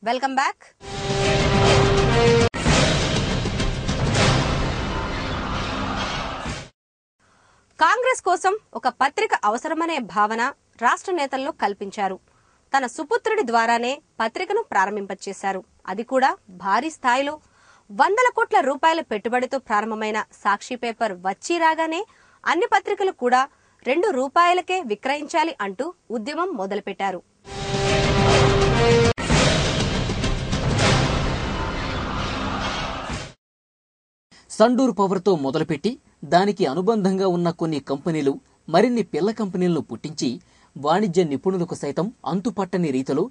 Welcome back. Congress కోసం ఒక పత్రిక అవసరమనే భావన రాష్ట్ర నేతల్లో కల్పించారు. తన సుపుత్రుడి ద్వారానే పత్రికను ప్రారంభింపచేశారు. అది కూడా భారీ స్థాయిలో 100 కోట్ల రూపాయల పెట్టుబడితో ప్రారంభమైన సాక్షి పేపర్ వచ్చి రాగానే అన్ని పత్రికలు కూడా ₹2కే విక్రయించాలి అంటూ ఉద్యమం మొదలుపెట్టారు. సండూర్ పవర్తో మొదలుపెట్టి దానికి అనుబంధంగా ఉన్న కొన్ని కంపెనీలు మరిన్ని పిల్ల కంపెనీలను పుట్టించి వాణిజ్య నిపుణులకు సైతం అంతుపట్టని రీతిలో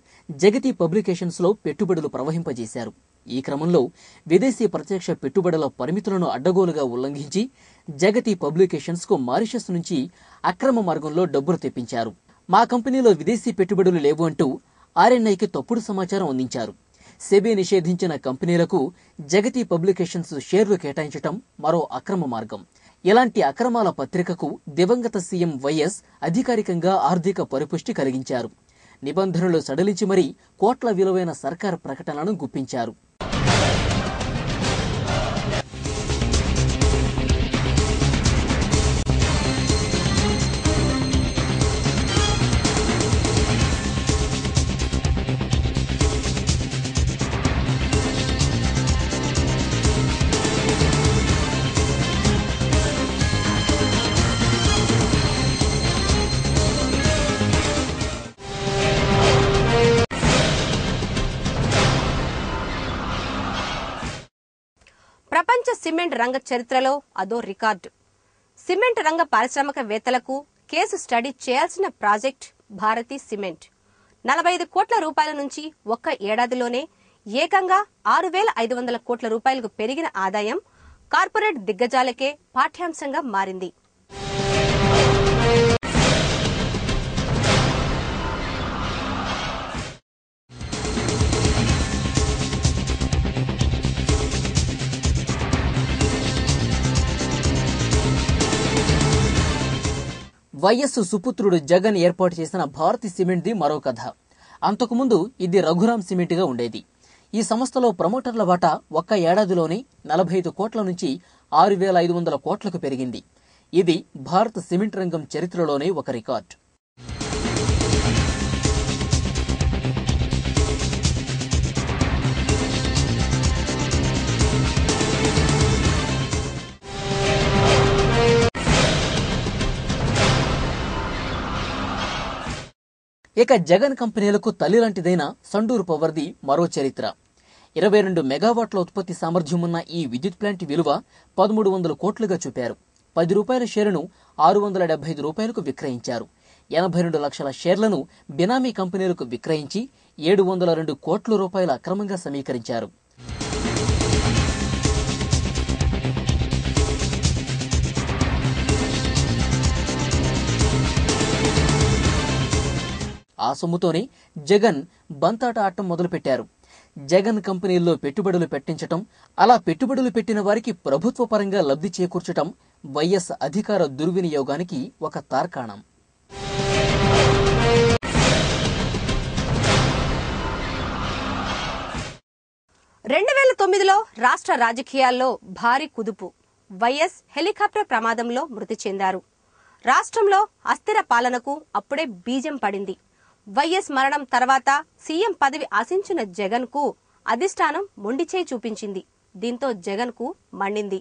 జగతి పబ్లికేషన్స్లో పెట్టుబడులు ప్రవహింపజేశారు. ఈ క్రమంలో విదేశీ ప్రత్యక్ష పెట్టుబడుల పరిమితులను అడ్డగోలుగా ఉల్లంఘించి జగతి పబ్లికేషన్స్కు మారిషస్ నుంచి అక్రమ మార్గంలో డబ్బులు తెప్పించారు. మా కంపెనీలో విదేశీ పెట్టుబడులు లేవు అంటూ ఆర్ఎన్ఐకి తప్పుడు సమాచారం అందించారు. సెబీ నిషేధించిన కంపెనీలకు జగతి పబ్లికేషన్స్ షేర్లు కేటాయించడం మరో అక్రమ మార్గం. ఇలాంటి అక్రమాల పత్రికకు దివంగత సీఎం వైఎస్ అధికారికంగా ఆర్థిక పరిపుష్టి కలిగించారు. నిబంధనలు సడలించి మరీ కోట్ల విలువైన సర్కార్ ప్రకటనలను గుప్పించారు. ప్రపంచ సిమెంట్ రంగ చరిత్రలో అదో రికార్డు. సిమెంట్ రంగ పారిశ్రామికవేత్తలకు కేసు స్టడీ చేయాల్సిన ప్రాజెక్ట్ భారతీ సిమెంట్. 45 కోట్ల రూపాయల నుంచి ఒక్క ఏడాదిలోనే ఏకంగా 6,500 కోట్ల రూపాయలకు పెరిగిన ఆదాయం కార్పొరేట్ దిగ్గజాలకే పాఠ్యాంశంగా మారింది. వైఎస్ సుపుత్రుడు జగన్ ఏర్పాటు చేసిన భారతీ సిమెంట్ది మరో కథ. అంతకుముందు ఇది రఘురామ్ సిమెంట్గా ఉండేది. ఈ సంస్థలో ప్రమోటర్ల వాటా ఒక్క ఏడాదిలోనే 45 కోట్ల నుంచి 6,500 కోట్లకు పెరిగింది. ఇది భారత సిమెంట్ రంగం చరిత్రలోనే ఒక రికార్డు. ఇక జగన్ కంపెనీలకు తల్లి లాంటిదైన సండూర్ పవర్ది మరో చరిత్ర. 22 మెగావాట్ల ఉత్పత్తి సామర్థ్యం ఉన్న ఈ విద్యుత్ ప్లాంట్ విలువ 1,300 కోట్లుగా చూపారు. ₹10 షేరును ₹675 విక్రయించారు. 82 లక్షల షేర్లను బినామీ కంపెనీలకు విక్రయించి ₹702 కోట్ల అక్రమంగా సమీకరించారు. ఆ సొమ్ముతోనే జగన్ బంతాట ఆటం మొదలుపెట్టారు. జగన్ కంపెనీల్లో పెట్టుబడులు పెట్టించటం, అలా పెట్టుబడులు పెట్టిన వారికి ప్రభుత్వ పరంగా లబ్ధి చేకూర్చటం వైఎస్ అధికార దుర్వినియోగానికి ఒక తార్కాణం. లో రాష్ట్ర రాజకీయాల్లో భారీ కుదుపు. వైఎస్ హెలికాప్టర్ ప్రమాదంలో మృతి చెందారు. రాష్ట్రంలో అస్థిర పాలనకు అప్పుడే బీజం పడింది. వైఎస్ మరణం తర్వాత సీఎం పదవి ఆశించిన జగన్ కు అధిష్టానం మొండిచేయి చూపించింది. దీంతో జగన్ కు మండింది.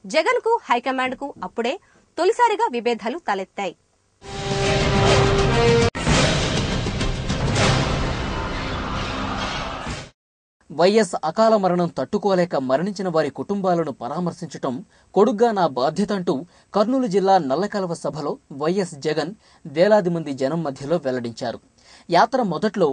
జగన్ కు హైకమాండ్ కు అప్పుడే తొలిసారిగా విభేదాలు తలెత్తాయి. వైఎస్ అకాల మరణం తట్టుకోలేక మరణించిన వారి కుటుంబాలను పరామర్శించటం కొడుగ్గా నా బాధ్యత అంటూ కర్నూలు జిల్లా నల్లకలవ సభలో వైఎస్ జగన్ వేలాది మంది జనం మధ్యలో వెల్లడించారు. యాత్ర మొదట్లో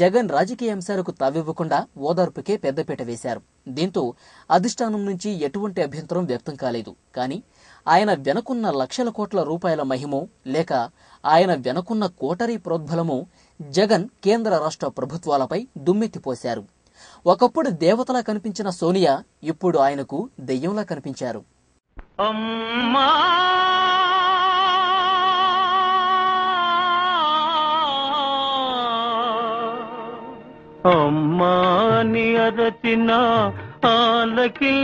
జగన్ రాజకీయ అంశాలకు తావివ్వకుండా ఓదార్పుకే పెద్దపీట వేశారు. దీంతో అధిష్టానం నుంచి ఎటువంటి అభ్యంతరం వ్యక్తం కాలేదు. కానీ ఆయన వెనకున్న లక్షల కోట్ల రూపాయల మహిమో లేక ఆయన వెనకున్న కోటరీ ప్రోద్బలమో జగన్ కేంద్ర రాష్ట్ర ప్రభుత్వాలపై దుమ్మెత్తిపోశారు. ఒకప్పుడు దేవతలా కనిపించిన సోనియా ఇప్పుడు ఆయనకు దెయ్యంలా కనిపించారు. అమ్మా అమ్మాని అరచిన ఆలకిల్చవేమమ్మ,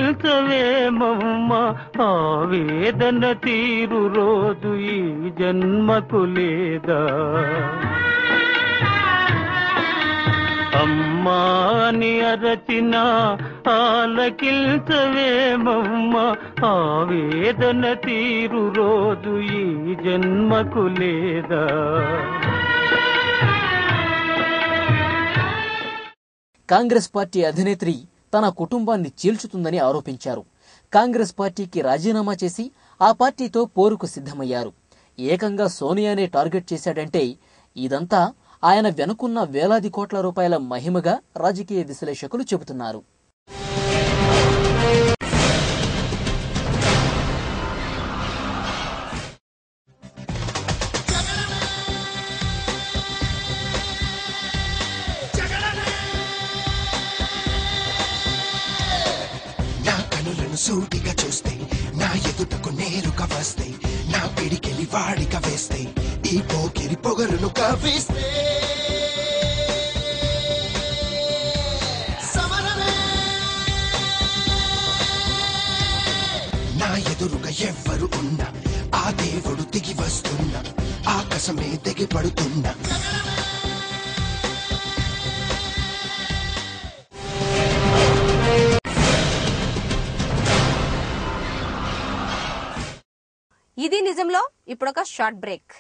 ఆవేదన తీరు రోజు ఈ జన్మకు లేదా. అమ్మాని అరచిన ఆలకిల్చవేమమ్మ, ఆవేదన తీరు రోజు ఈ జన్మకు లేదా. కాంగ్రెస్ పార్టీ అధినేత్రి తన కుటుంబాన్ని చీల్చుతుందని ఆరోపించారు. కాంగ్రెస్ పార్టీకి రాజీనామా చేసి ఆ పార్టీతో పోరుకు సిద్ధమయ్యారు. ఏకంగా సోనియానే టార్గెట్ చేశాడంటే ఇదంతా ఆయన వెనుకున్న వేలాది కోట్ల రూపాయల మహిమగా రాజకీయ విశ్లేషకులు చెబుతున్నారు. సూటిగా చూస్తే నా ఎదుటకు నేరుగా వస్తే, నా పిడికెలి వాడిగా వేస్తే, ఈ పోకిరి పొగరును కవిస్తే నా ఎదురుగా ఎవ్వరు ఉన్నా ఆ దేవుడు దిగి వస్తున్నా, ఆకాశమే దిగి పడుతున్నా. ఇది నిజంలో ఇప్పుడొక షార్ట్ బ్రేక్.